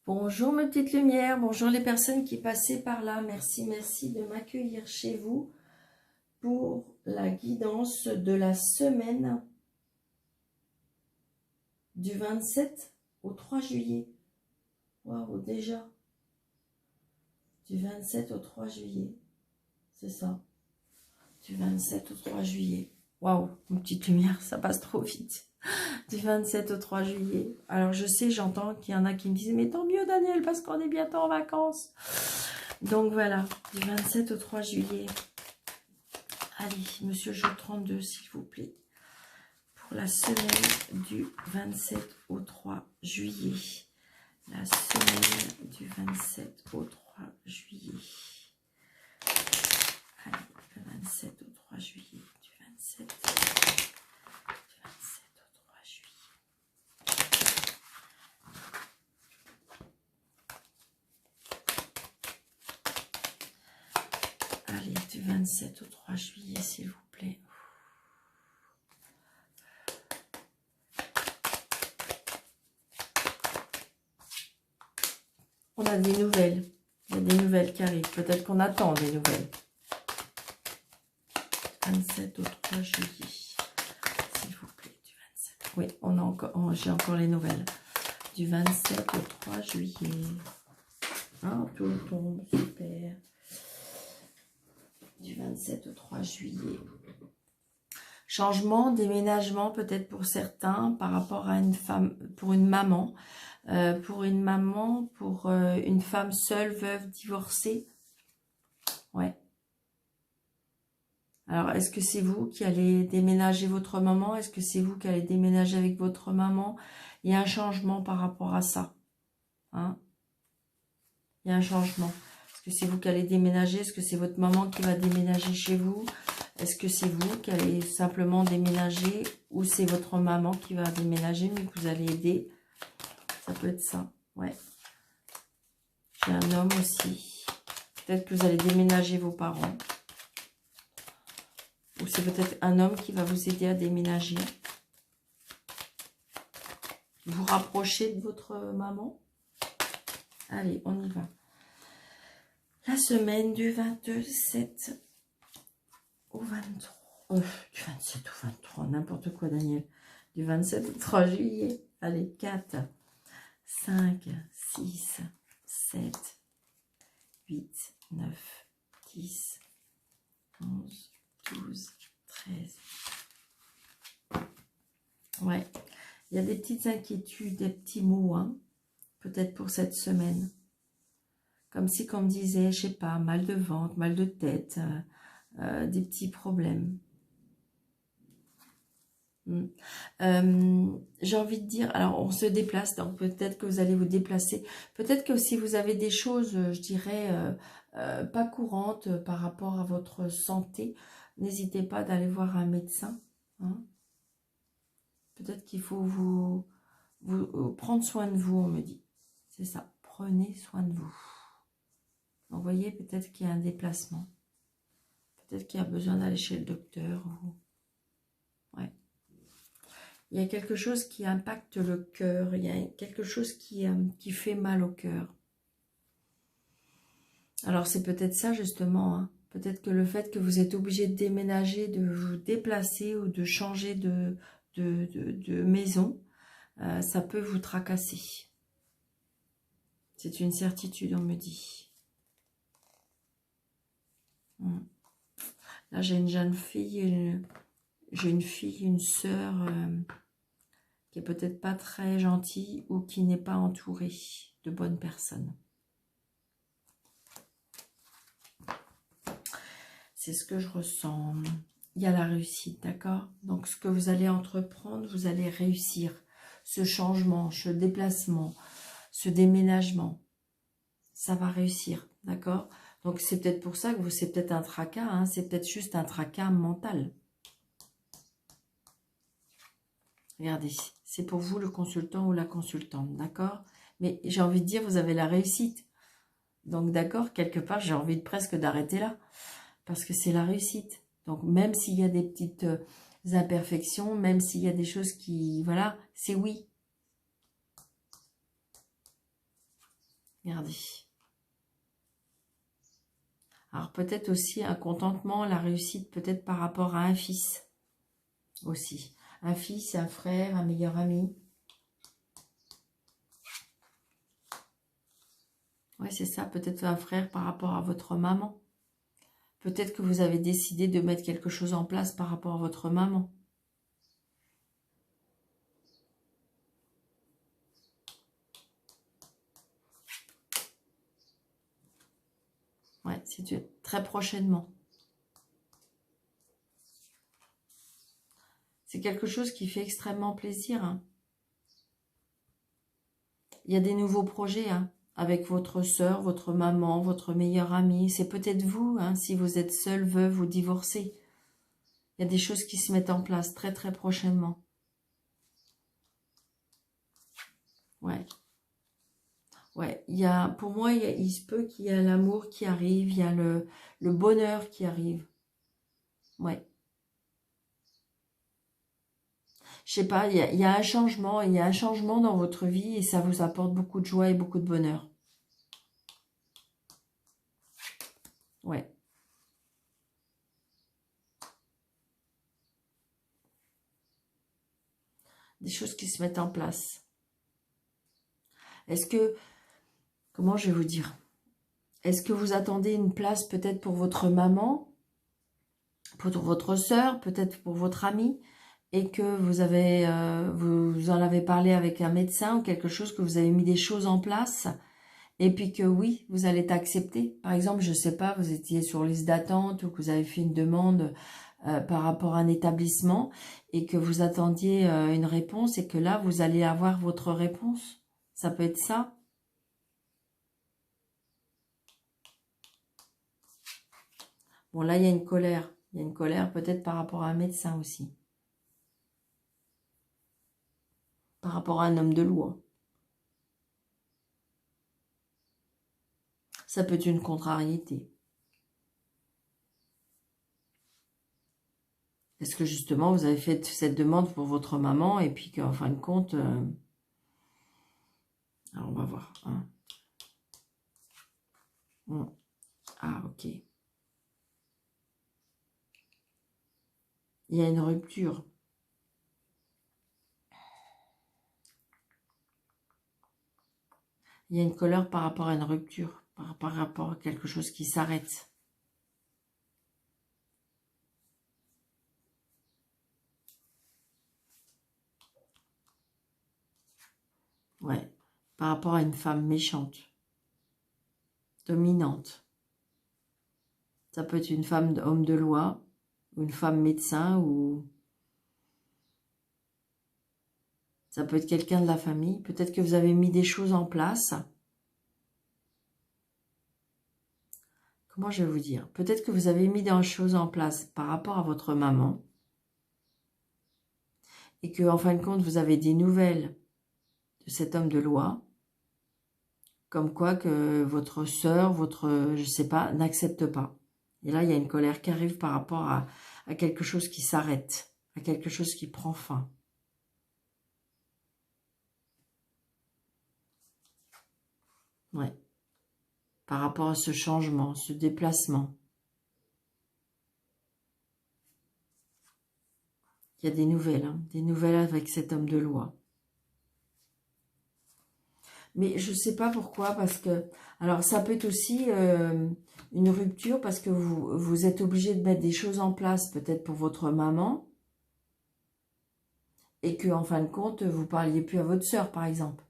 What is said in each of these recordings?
Bonjour mes petites lumières, bonjour les personnes qui passaient par là. Merci, merci de m'accueillir chez vous pour la guidance de la semaine du 27 au 3 juillet. Waouh, déjà. Du 27 au 3 juillet. C'est ça. Du 27 au 3 juillet. Waouh, mes petites lumières, ça passe trop vite. Du 27 au 3 juillet. Alors je sais, j'entends qu'il y en a qui me disent, mais tant mieux Daniel, parce qu'on est bientôt en vacances. Donc voilà, du 27 au 3 juillet. Allez, monsieur jeu 32, s'il vous plaît. Pour la semaine du 27 au 3 juillet. La semaine du 27 au 3 juillet. Allez, le 27 au 3 juillet. Du 27 au 3 juillet. Allez, du 27 au 3 juillet, s'il vous plaît. On a des nouvelles. Il y a des nouvelles qui arrivent. Peut-être qu'on attend des nouvelles. 27 au 3 juillet. S'il vous plaît, du 27. Oui, on a encore, j'ai encore les nouvelles. Du 27 au 3 juillet. Ah, tout tombe, super. Du 27 au 3 juillet. Changement, déménagement peut-être pour certains par rapport à une femme, pour une maman. Pour une femme seule, veuve, divorcée. Ouais. Alors, est-ce que c'est vous qui allez déménager votre maman? Est-ce que c'est vous qui allez déménager avec votre maman? Il y a un changement par rapport à ça. Hein? Il y a un changement. Est-ce que c'est vous qui allez déménager? Est-ce que c'est votre maman qui va déménager chez vous? Est-ce que c'est vous qui allez simplement déménager? Ou c'est votre maman qui va déménager mais que vous allez aider? Ça peut être ça. Ouais. J'ai un homme aussi. Peut-être que vous allez déménager vos parents. Ou c'est peut-être un homme qui va vous aider à déménager. Vous rapprocher de votre maman. Allez, on y va. La semaine du 27 au 23. Du 27 au 23, n'importe quoi Daniel. Du 27 au 3 juillet. Allez, 4, 5, 6, 7, 8, 9, 10, 11, 12, 13. Ouais, il y a des petites inquiétudes, des petits mots, hein, peut-être pour cette semaine. Comme si, comme disait, je sais pas, mal de ventre, mal de tête, des petits problèmes. J'ai envie de dire, alors on se déplace, donc peut-être que vous allez vous déplacer. Peut-être que si vous avez des choses, je dirais, pas courantes par rapport à votre santé, n'hésitez pas d'aller voir un médecin. Hein. Peut-être qu'il faut vous prendre soin de vous, on me dit. C'est ça, prenez soin de vous. Donc, vous voyez, peut-être qu'il y a un déplacement. Peut-être qu'il y a besoin d'aller chez le docteur. Ouais. Il y a quelque chose qui impacte le cœur. Il y a quelque chose qui fait mal au cœur. Alors, c'est peut-être ça, justement. Hein. Peut-être que le fait que vous êtes obligé de déménager, de vous déplacer ou de changer de maison, ça peut vous tracasser. C'est une certitude, on me dit. Là, j'ai une jeune fille, une sœur qui est peut-être pas très gentille ou qui n'est pas entourée de bonnes personnes. C'est ce que je ressens. Il y a la réussite, d'accord? Donc, ce que vous allez entreprendre, vous allez réussir. Ce changement, ce déplacement, ce déménagement, ça va réussir, d'accord? Donc, c'est peut-être pour ça que c'est peut-être un tracas, hein, c'est peut-être juste un tracas mental. Regardez, c'est pour vous le consultant ou la consultante, d'accord? Mais j'ai envie de dire, vous avez la réussite. Donc, d'accord, quelque part, j'ai envie presque d'arrêter là. Parce que c'est la réussite. Donc, même s'il y a des petites imperfections, même s'il y a des choses qui... Voilà, c'est oui. Regardez. Alors peut-être aussi un contentement, la réussite peut-être par rapport à un fils aussi. Un fils, un frère, un meilleur ami. Oui, c'est ça, peut-être un frère par rapport à votre maman. Peut-être que vous avez décidé de mettre quelque chose en place par rapport à votre maman. Ouais, c'est très prochainement. C'est quelque chose qui fait extrêmement plaisir. Hein. Il y a des nouveaux projets hein, avec votre sœur, votre maman, votre meilleure amie. C'est peut-être vous, hein, si vous êtes seul, veuve ou divorcé. Il y a des choses qui se mettent en place très très prochainement. Ouais. Ouais, pour moi, il se peut qu'il y a l'amour qui arrive, il y a le bonheur qui arrive. Ouais. Je sais pas, il y a un changement, il y a un changement dans votre vie et ça vous apporte beaucoup de joie et beaucoup de bonheur. Ouais. Des choses qui se mettent en place. Est-ce que, comment je vais vous dire? Est-ce que vous attendez une place peut-être pour votre maman, pour votre sœur, peut-être pour votre amie, et que vous en avez parlé avec un médecin ou quelque chose, que vous avez mis des choses en place, et puis que oui, vous allez être accepté. Par exemple, je ne sais pas, vous étiez sur liste d'attente ou que vous avez fait une demande par rapport à un établissement et que vous attendiez une réponse et que là, vous allez avoir votre réponse. Ça peut être ça. Bon, là, il y a une colère. Il y a une colère peut-être par rapport à un médecin aussi. Par rapport à un homme de loi. Ça peut être une contrariété. Est-ce que justement, vous avez fait cette demande pour votre maman et puis qu'en fin de compte... Alors, on va voir. Hein. Ah, ok. Il y a une rupture. Il y a une colère par rapport à une rupture, par rapport à quelque chose qui s'arrête. Ouais, par rapport à une femme méchante, dominante. Ça peut être une femme homme de loi, ou une femme médecin, ou ça peut être quelqu'un de la famille. Peut-être que vous avez mis des choses en place. Comment je vais vous dire? Peut-être que vous avez mis des choses en place par rapport à votre maman. Et que, en fin de compte, vous avez des nouvelles de cet homme de loi. Comme quoi que votre sœur, je sais pas, n'accepte pas. Et là, il y a une colère qui arrive par rapport à quelque chose qui s'arrête, à quelque chose qui prend fin. Ouais. Par rapport à ce changement, ce déplacement. Il y a des nouvelles avec cet homme de loi. Mais je ne sais pas pourquoi, parce que... Alors, ça peut être aussi une rupture, parce que vous êtes obligé de mettre des choses en place, peut-être pour votre maman, et que en fin de compte, vous ne parliez plus à votre sœur, par exemple.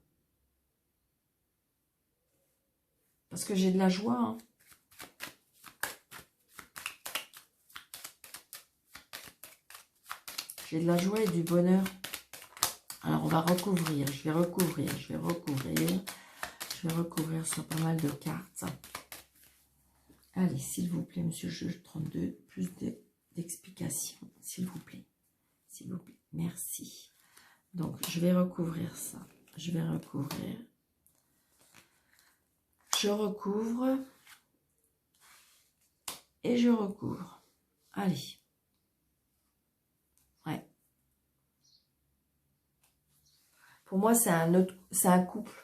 Parce que j'ai de la joie, hein. J'ai de la joie et du bonheur. Alors, on va recouvrir. Je vais recouvrir sur pas mal de cartes. Allez, s'il vous plaît, monsieur le juge 32, plus d'explications, s'il vous plaît. S'il vous plaît, merci. Donc, je vais recouvrir ça. Je vais recouvrir. Je recouvre. Et je recouvre. Allez. Ouais. Pour moi, c'est un couple.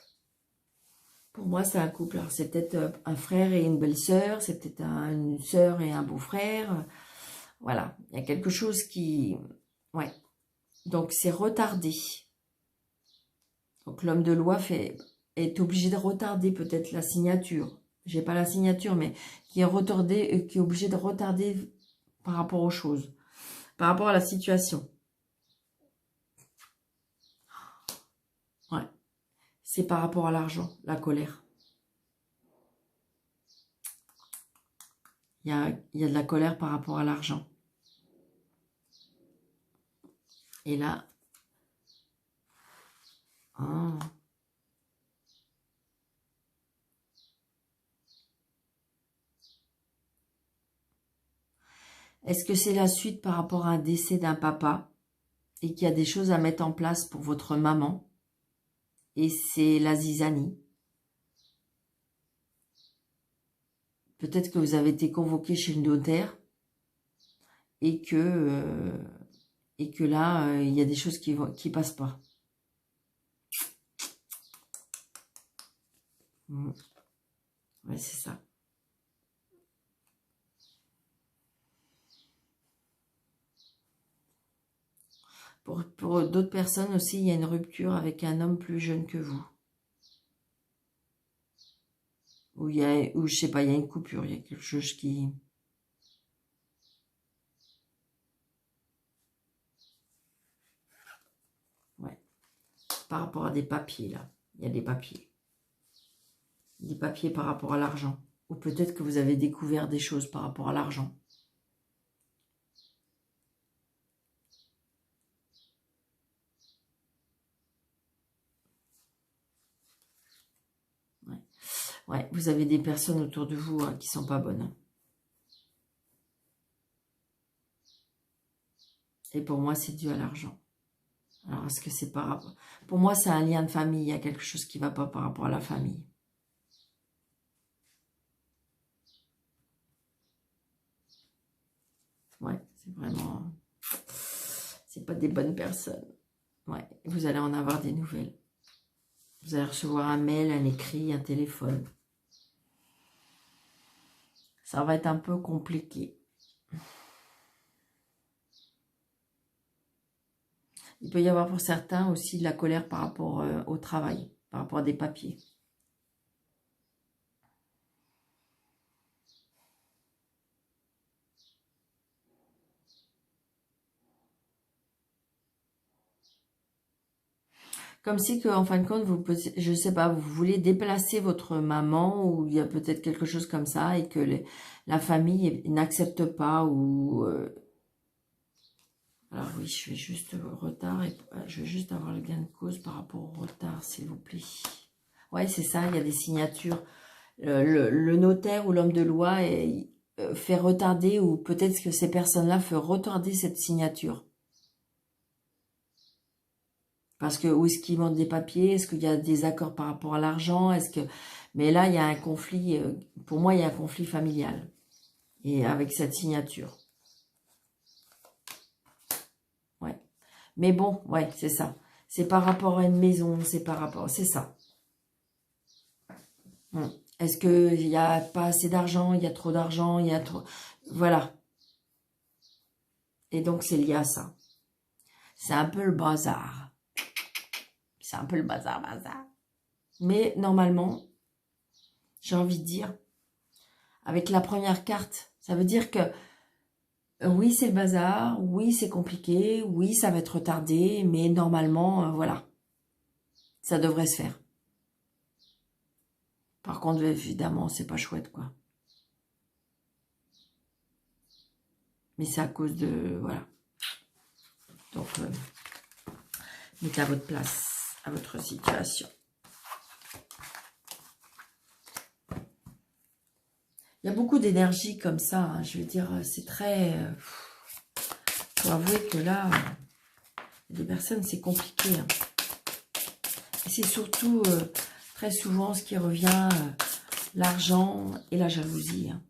Pour moi, c'est un couple. Alors, c'est peut-être un frère et une belle-sœur, c'est peut-être une sœur et un beau-frère. Voilà, il y a quelque chose qui... Ouais. Donc, c'est retardé. Donc, l'homme de loi est obligé de retarder peut-être la signature. J'ai pas la signature, mais qui est retardé, qui est obligé de retarder par rapport aux choses, par rapport à la situation. Ouais. C'est par rapport à l'argent, la colère. Il y a de la colère par rapport à l'argent. Et là... Ah. Est-ce que c'est la suite par rapport à un décès d'un papa et qu'il y a des choses à mettre en place pour votre maman et c'est la zizanie? Peut-être que vous avez été convoqué chez le notaire et que là, il y a des choses qui passent pas. Ouais, c'est ça. Pour d'autres personnes aussi, il y a une rupture avec un homme plus jeune que vous. Ou je sais pas, il y a une coupure, il y a quelque chose qui... Ouais. Par rapport à des papiers, là. Il y a des papiers. Des papiers par rapport à l'argent. Ou peut-être que vous avez découvert des choses par rapport à l'argent. Ouais, vous avez des personnes autour de vous qui sont pas bonnes. Et pour moi, c'est dû à l'argent. Alors, est-ce que c'est par rapport... Pour moi, c'est un lien de famille. Il y a quelque chose qui ne va pas par rapport à la famille. Ouais, c'est vraiment... C'est pas des bonnes personnes. Ouais, vous allez en avoir des nouvelles. Vous allez recevoir un mail, un écrit, un téléphone. Ça va être un peu compliqué. Il peut y avoir pour certains aussi de la colère par rapport au travail, par rapport à des papiers. Comme si, en fin de compte, je sais pas, vous voulez déplacer votre maman ou il y a peut-être quelque chose comme ça et que la famille n'accepte pas ou... Alors oui, je vais juste retard et je vais juste avoir le gain de cause par rapport au retard, s'il vous plaît. Ouais, c'est ça, il y a des signatures. Le notaire ou l'homme de loi fait retarder ou peut-être que ces personnes-là font retarder cette signature. Parce que où est-ce qu'ils montrent des papiers? Est-ce qu'il y a des accords par rapport à l'argent? Mais là, il y a un conflit. Pour moi, il y a un conflit familial. Et avec cette signature. Ouais. Mais bon, ouais, c'est ça. C'est par rapport à une maison, c'est par rapport... C'est ça. Est-ce qu'il n'y a pas assez d'argent? Il y a trop d'argent? Il y a trop... Voilà. Et donc, c'est lié à ça. C'est un peu le bazar. C'est un peu le bazar. Mais normalement, j'ai envie de dire, avec la première carte, ça veut dire que oui, c'est le bazar, oui, c'est compliqué, oui, ça va être retardé, mais normalement, voilà, ça devrait se faire. Par contre, évidemment, c'est pas chouette, quoi. Mais c'est à cause de... Voilà. Donc, mettez à votre place, à votre situation. Il y a beaucoup d'énergie comme ça, hein, je veux dire, c'est très... faut avouer que là, des personnes, c'est compliqué. Hein. Et c'est surtout, très souvent, ce qui revient, l'argent et la jalousie. Hein.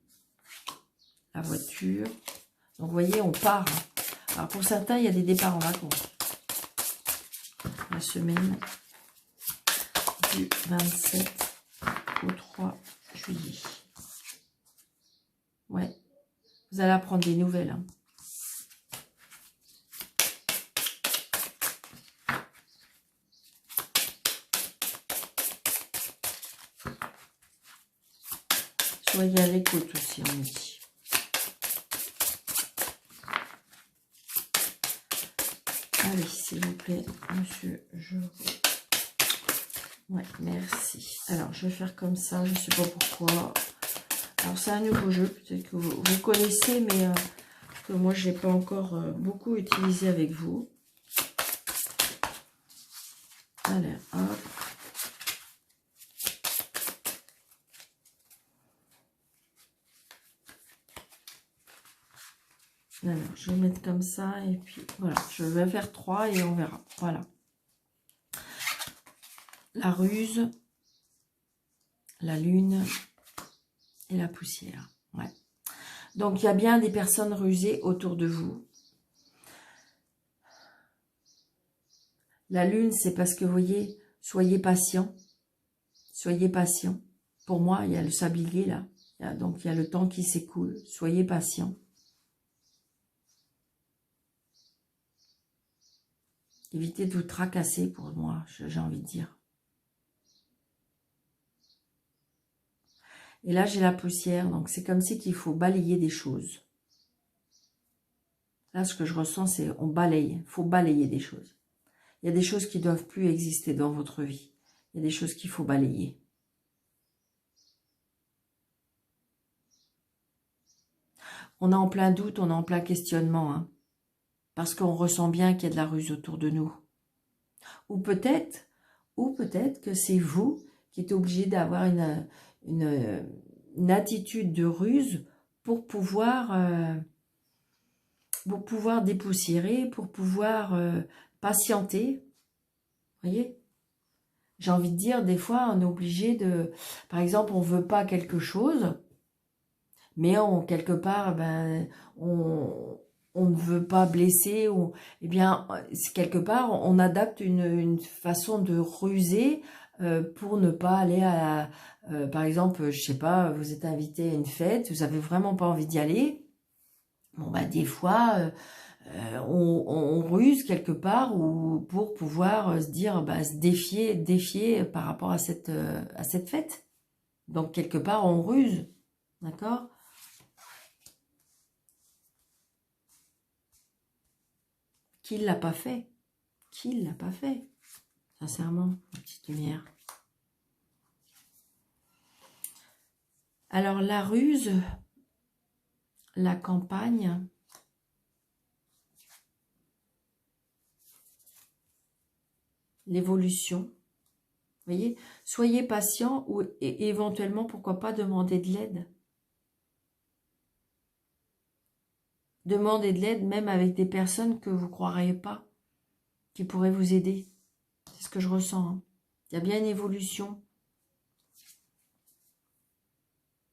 La voiture. Donc, vous voyez, on part. Hein. Alors, pour certains, il y a des départs en vacances. La semaine du 27 au 3 juillet. Ouais, vous allez apprendre des nouvelles. Hein. Soyez à l'écoute aussi, on me dit. Allez, s'il vous plaît, monsieur, ouais, merci. Alors, je vais faire comme ça, je ne sais pas pourquoi. Alors, c'est un nouveau jeu, peut-être que vous connaissez, mais que moi, je ne l'ai pas encore beaucoup utilisé avec vous. Allez, hop. Alors, je vais mettre comme ça, et puis voilà, je vais faire 3 et on verra. Voilà. La ruse, la lune et la poussière. Ouais. Donc, il y a bien des personnes rusées autour de vous. La lune, c'est parce que, vous voyez, soyez patient. Soyez patient. Pour moi, il y a le sablier là. Donc, il y a le temps qui s'écoule. Soyez patient. Évitez de vous tracasser pour moi, j'ai envie de dire. Et là, j'ai la poussière. Donc, c'est comme si qu'il faut balayer des choses. Là, ce que je ressens, c'est on balaye. Il faut balayer des choses. Il y a des choses qui ne doivent plus exister dans votre vie. Il y a des choses qu'il faut balayer. On est en plein doute, on est en plein questionnement. Hein, parce qu'on ressent bien qu'il y a de la ruse autour de nous. Ou peut-être que c'est vous qui êtes obligé d'avoir une attitude de ruse pour pouvoir dépoussiérer, pour pouvoir patienter. Vous voyez? J'ai envie de dire, des fois, on est obligé de... Par exemple, on ne veut pas quelque chose, mais quelque part, on ne veut pas blesser, eh bien, quelque part, on adapte une façon de ruser pour ne pas aller à... par exemple, je sais pas, vous êtes invité à une fête, vous avez vraiment pas envie d'y aller. Bon, des fois, on ruse quelque part ou pour pouvoir se dire, se défier par rapport à cette fête. Donc, quelque part, on ruse, d'accord ? Qui ne l'a pas fait? Qui ne l'a pas fait? Sincèrement, ma petite lumière. Alors, la ruse, la campagne, l'évolution. Vous voyez, soyez patient ou éventuellement, pourquoi pas, demander de l'aide. Demandez de l'aide même avec des personnes que vous ne croiriez pas, qui pourraient vous aider. C'est ce que je ressens. Hein. Il y a bien une évolution.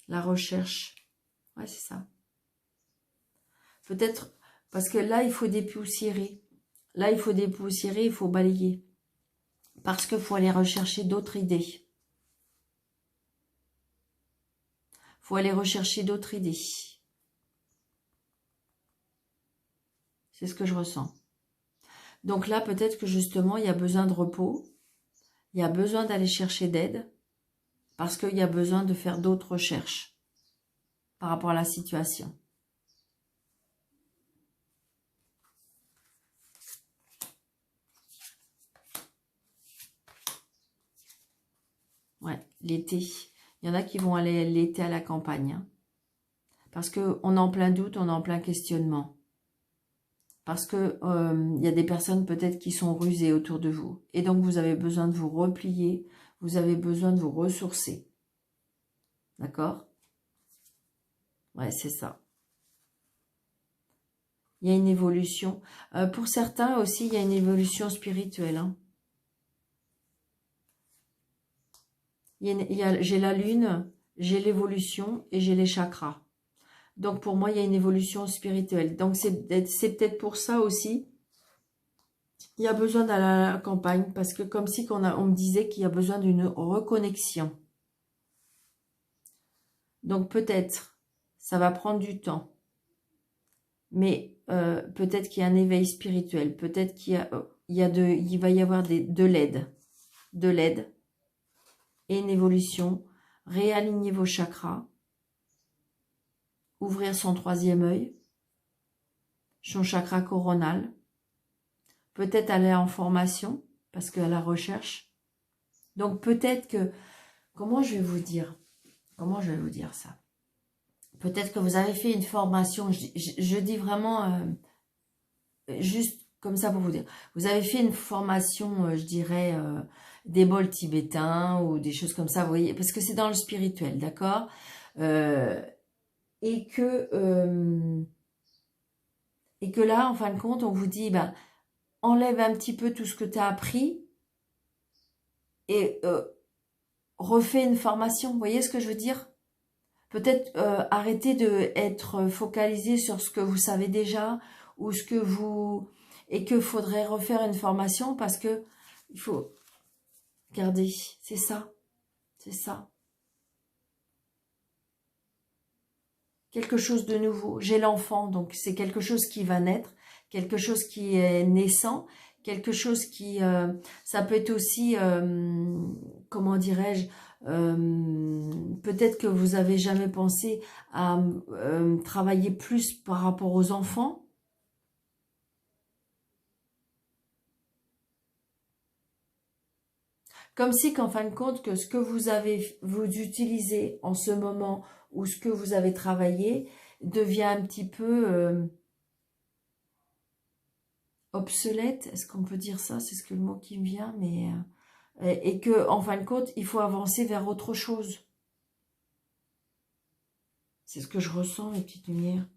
La recherche. Ouais, c'est ça. Peut-être, parce que là, il faut dépoussiérer. Là, il faut dépoussiérer, il faut balayer. Parce qu'il faut aller rechercher d'autres idées. Il faut aller rechercher d'autres idées. C'est ce que je ressens. Donc là, peut-être que justement, il y a besoin de repos. Il y a besoin d'aller chercher d'aide. Parce qu'il y a besoin de faire d'autres recherches par rapport à la situation. Ouais, l'été. Il y en a qui vont aller l'été à la campagne. Hein, parce qu'on est en plein doute, on est en plein questionnement. Parce que il y a des personnes peut-être qui sont rusées autour de vous. Et donc, vous avez besoin de vous replier. Vous avez besoin de vous ressourcer. D'accord? Ouais, c'est ça. Il y a une évolution. Pour certains aussi, il y a une évolution spirituelle. Hein. J'ai la lune, j'ai l'évolution et j'ai les chakras. Donc, pour moi, il y a une évolution spirituelle. Donc, c'est peut-être pour ça aussi, il y a besoin d'aller à la campagne. Parce que comme si on me disait qu'il y a besoin d'une reconnexion. Donc peut-être, ça va prendre du temps. Mais peut-être qu'il y a un éveil spirituel. Peut-être qu'il il va y avoir de l'aide. De l'aide et une évolution. Réaligner vos chakras. Ouvrir son troisième œil. Son chakra coronal. Peut-être aller en formation, parce qu'à la recherche. Donc peut-être que, comment je vais vous dire ça? Peut-être que vous avez fait une formation, je dis vraiment, juste comme ça pour vous dire. Vous avez fait une formation, je dirais, des bols tibétains ou des choses comme ça, vous voyez, parce que c'est dans le spirituel, d'accord? Et que là, en fin de compte, on vous dit, ben, enlève un petit peu tout ce que tu as appris et refais une formation. Vous voyez ce que je veux dire? Peut-être arrêter d'être focalisé sur ce que vous savez déjà ou ce que vous... Et qu'il faudrait refaire une formation parce que il faut... Regardez, c'est ça. C'est ça. Quelque chose de nouveau. J'ai l'enfant, donc c'est quelque chose qui va naître, quelque chose qui est naissant, quelque chose qui... ça peut être aussi, comment dirais-je, peut-être que vous avez jamais pensé à travailler plus par rapport aux enfants. Comme si qu'en fin de compte, que ce que vous utilisez en ce moment ou ce que vous avez travaillé devient un petit peu obsolète. Est-ce qu'on peut dire ça? C'est ce que le mot qui me vient, mais et que en fin de compte, il faut avancer vers autre chose. C'est ce que je ressens, les petites lumières.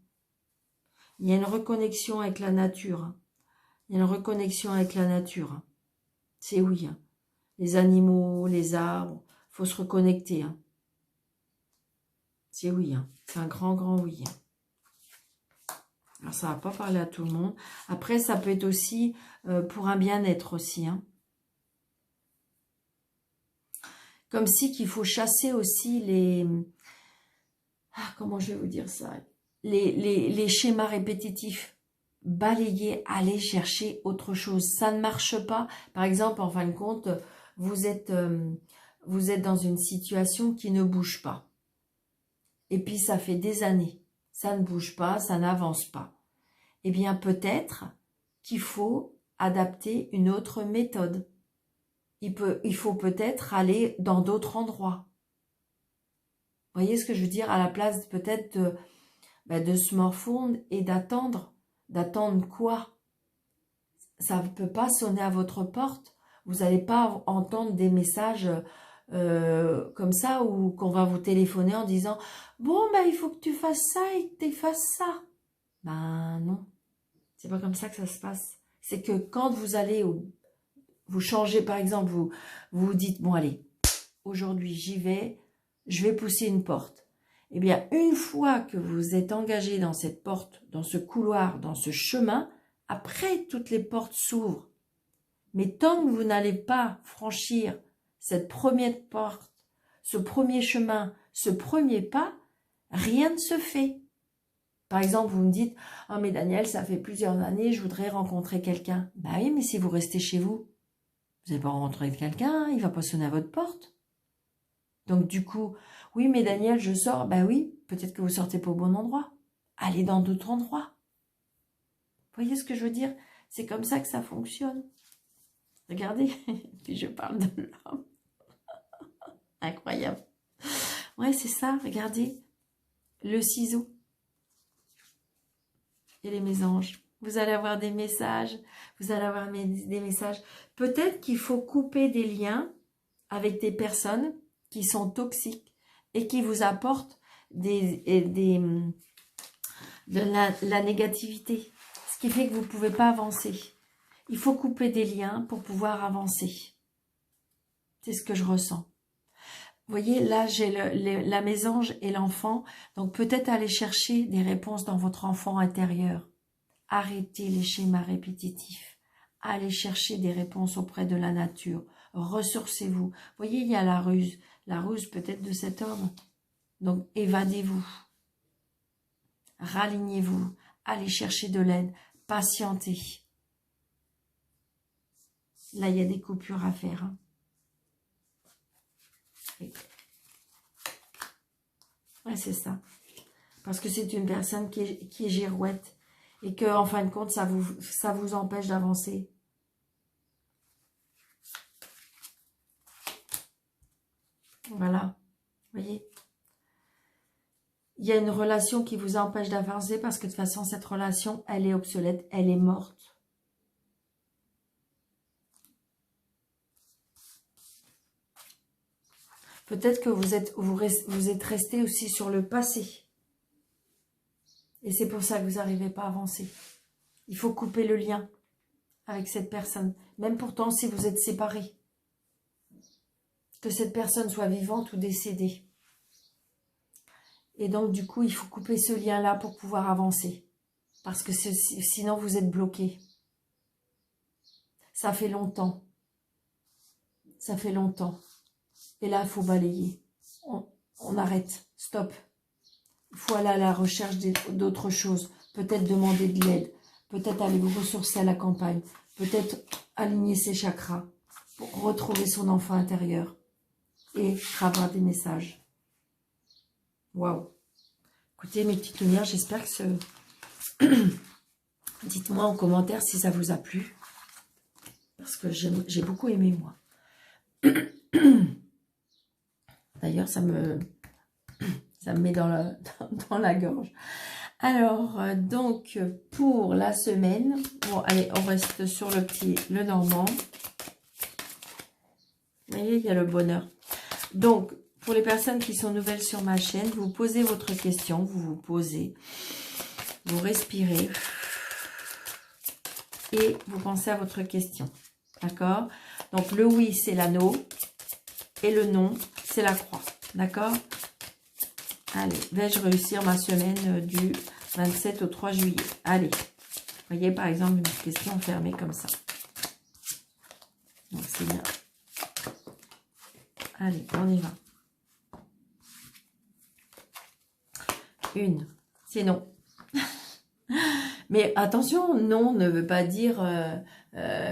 Il y a une reconnexion avec la nature. Il y a une reconnexion avec la nature. C'est oui. Hein. Les animaux, les arbres, faut se reconnecter. Hein. C'est oui. Hein. C'est un grand, grand oui. Hein. Alors, ça va pas parler à tout le monde. Après, ça peut être aussi pour un bien-être aussi. Hein. Comme si qu'il faut chasser aussi les... Ah, comment je vais vous dire ça? Les schémas répétitifs. Balayer, aller chercher autre chose. Ça ne marche pas. Par exemple, en fin de compte, vous êtes dans une situation qui ne bouge pas. Et puis, ça fait des années. Ça ne bouge pas, ça n'avance pas. Eh bien, peut-être qu'il faut adapter une autre méthode. Il faut peut-être aller dans d'autres endroits. Vous voyez ce que je veux dire? À la place peut-être de se morfondre et d'attendre. D'attendre quoi? Ça ne peut pas sonner à votre porte. Vous n'allez pas entendre des messages comme ça ou qu'on va vous téléphoner en disant « Bon, il faut que tu fasses ça et que tu fasses ça. » Ben non, c'est pas comme ça que ça se passe. C'est que quand vous allez, vous changez par exemple, vous vous dites « Bon, allez, aujourd'hui j'y vais, je vais pousser une porte. » Eh bien, une fois que vous êtes engagé dans cette porte, dans ce couloir, dans ce chemin, après, toutes les portes s'ouvrent. Mais tant que vous n'allez pas franchir cette première porte, ce premier chemin, ce premier pas, rien ne se fait. Par exemple, vous me dites « Oh, mais Daniel, ça fait plusieurs années, je voudrais rencontrer quelqu'un. » Ben oui, mais si vous restez chez vous, vous n'allez pas rencontrer quelqu'un, il ne va pas sonner à votre porte. Donc du coup, oui, mais Daniel, je sors. Ben oui, peut-être que vous sortez pas au bon endroit. Allez dans d'autres endroits. Vous voyez ce que je veux dire? C'est comme ça que ça fonctionne. Regardez, puis je parle de l'homme. Incroyable. Ouais, c'est ça, regardez. Le ciseau. Et les mésanges. Vous allez avoir des messages. Vous allez avoir des messages. Peut-être qu'il faut couper des liens avec des personnes qui sont toxiques et qui vous apportent de la négativité. Ce qui fait que vous ne pouvez pas avancer. Il faut couper des liens pour pouvoir avancer. C'est ce que je ressens. Vous voyez, là, j'ai la mésange et l'enfant. Donc, peut-être aller chercher des réponses dans votre enfant intérieur. Arrêtez les schémas répétitifs. Allez chercher des réponses auprès de la nature. Ressourcez-vous. Vous voyez, il y a la ruse. La ruse peut-être de cet homme. Donc, évadez-vous. Ralignez-vous. Allez chercher de l'aide. Patientez. Là, il y a des coupures à faire. Hein. Ouais, c'est ça. Parce que c'est une personne qui est girouette. Et que, en fin de compte, ça vous empêche d'avancer. Voilà. Vous voyez? Il y a une relation qui vous empêche d'avancer parce que de toute façon, cette relation, elle est obsolète, elle est morte. Peut-être que vous êtes resté aussi sur le passé. Et c'est pour ça que vous n'arrivez pas à avancer. Il faut couper le lien avec cette personne. Même pourtant, si vous êtes séparés. Que cette personne soit vivante ou décédée. Et donc, du coup, il faut couper ce lien-là pour pouvoir avancer. Parce que sinon, vous êtes bloqué. Ça fait longtemps. Ça fait longtemps. Et là, il faut balayer. On arrête. Stop. Il faut aller à la recherche d'autres choses. Peut-être demander de l'aide. Peut-être aller vous ressourcer à la campagne. Peut-être aligner ses chakras pour retrouver son enfant intérieur. Et avoir des messages. Waouh. Écoutez, mes petites lumières, j'espère que dites-moi en commentaire si ça vous a plu. Parce que j'ai beaucoup aimé, moi. D'ailleurs, ça me met dans la gorge. Alors, donc, pour la semaine, bon, allez, on reste sur le normand. Vous voyez, il y a le bonheur. Donc, pour les personnes qui sont nouvelles sur ma chaîne, vous posez votre question, vous vous posez, vous respirez et vous pensez à votre question. D'accord? Donc, le oui, c'est l'anneau et le non, c'est la croix. D'accord? Allez, vais-je réussir ma semaine du 27 au 3 juillet? Allez, vous voyez par exemple une question fermée comme ça. Donc, c'est bien. Allez, on y va. Une, c'est non. Mais attention, non ne veut pas dire,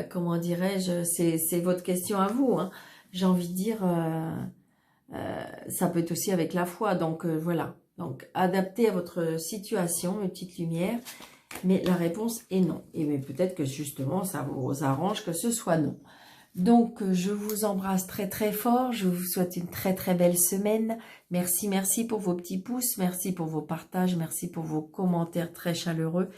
comment dirais-je, c'est votre question à vous. Hein. J'ai envie de dire, ça peut être aussi avec la foi. Donc, voilà. Donc, adaptez à votre situation, mes petites lumières. Mais la réponse est non. Et mais peut-être que justement, ça vous arrange que ce soit non. Donc, je vous embrasse très très fort. Je vous souhaite une très très belle semaine. Merci, merci pour vos petits pouces. Merci pour vos partages. Merci pour vos commentaires très chaleureux.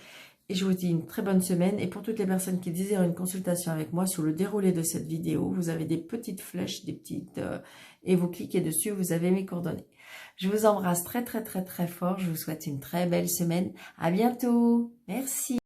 Et je vous dis une très bonne semaine. Et pour toutes les personnes qui désirent une consultation avec moi, sous le déroulé de cette vidéo, vous avez des petites flèches, et vous cliquez dessus, vous avez mes coordonnées. Je vous embrasse très très très très fort. Je vous souhaite une très belle semaine. À bientôt. Merci.